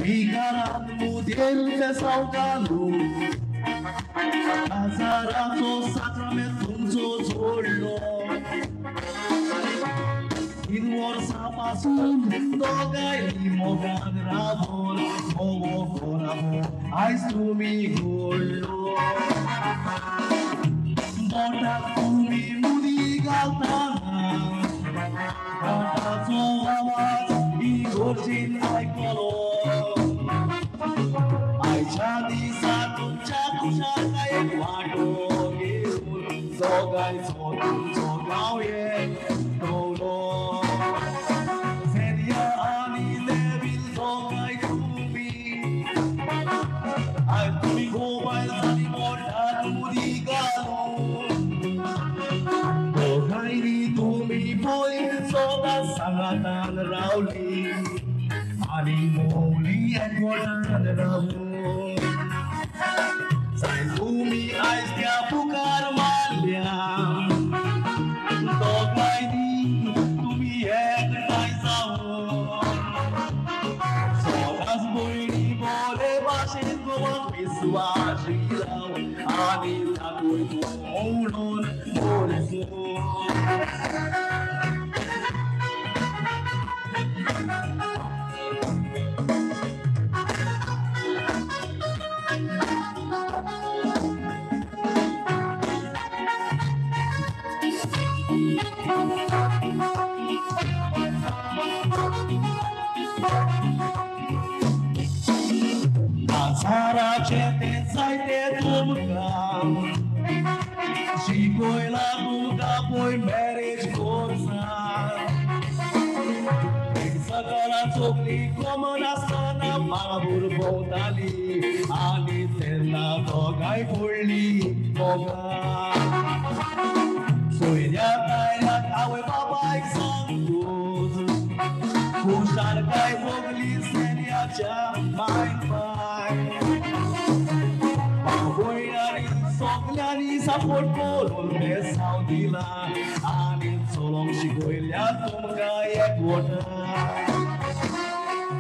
Bigaranmu dielke salganu Azarato sakramentunzo zorlo Inwor sapasun dogai mogan rabon Mogo korabo ais tumi gollo Bodak tumi mudi galtana Kata soawas igorjin ai kolo Ai jadi satu caku cakai waduh gil Sogai sotun sogau ye dolo Sedia ani devil sogai kubi Ai tumi gobai sani moda tumi galo Sogai di tumi boy sogai sangatan rauli Ani moli Edward Ramu Sai bumi ais dia pukar malyam Tokai di tumi ek tai sawo Sodas boy ni bole basin gowak biswas hilau Ani takoi tu olon bole so Azara chete saite tumkam Shikoi la buka poi marriage korsa Sakala chokli komana sana mabur botali Ali tela togai pulli toga Soya taila kawe babai sangus Kushar kai mogli senia cha mai pai Pagoyari soglari support kolon me saudila Ani solong shikoilya tumga ekwota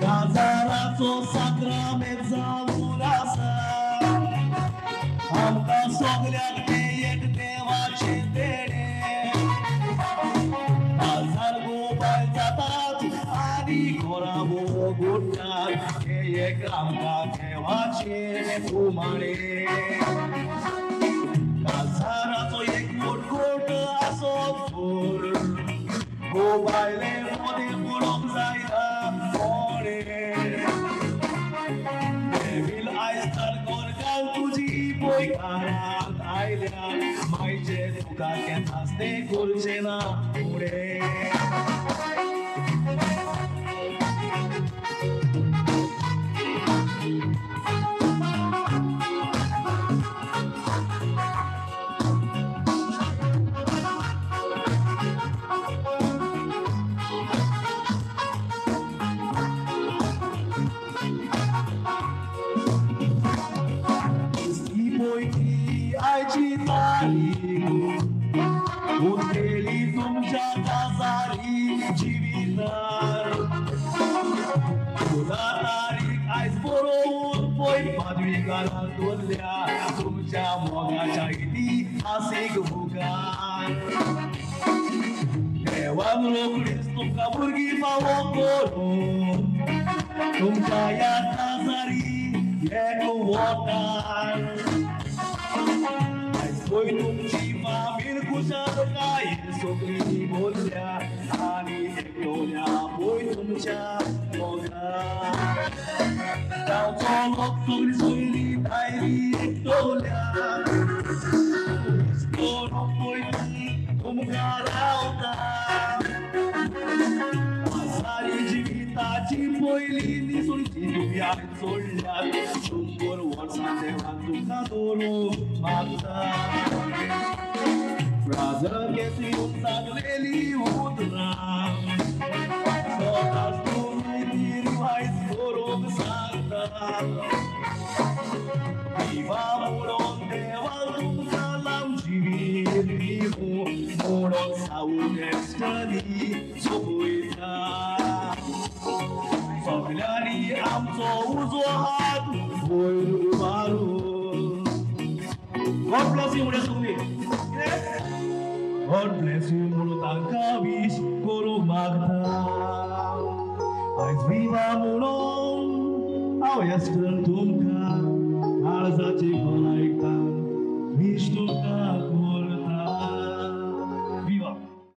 Gazara so sakramet zamurasa Hamka soglyak te ek deva chedere Azar gobai zatat ani korabo guttar Ke ek amka deva chedere Gazara so ek gut asofur Gobai le model bulong zaida Devil eyes tar gorgal tuji boy karat ailya mai je tuka ke naste kurche na ure Uteli tumcha kazari jivitar Kuda tarik ais boror poi padwi kala dolya Tumcha moga chaiti asik bukan Dewan lokris tumka burgi pawo koro Tumcha ya kazari yeko wotan Boy tumchi famir kusar kai sokri bolya ani eklonya boy tumcha moga Tau tolok suri suri tairi eklonya Tolok boy tumga rauta Masari jivita boy lini suri jiduya solya Chumbor warsa devan tukadolo magda rază chestiuni sagleली उतरा स्वतःच तुम्ही निर्वाईस करून सांगता Viva म्हणून देवा तुमचा लावची विरू म्हणून साऊंड एक्स्टनी सोबयता सगळ्यांनी आमचो उजो हात वयर उबारून God bless you म्हणून तुम्ही God bless you म्हणून तांकां wish करूंक मागता आयज विवा म्हणून हांव येस्टन तुमकां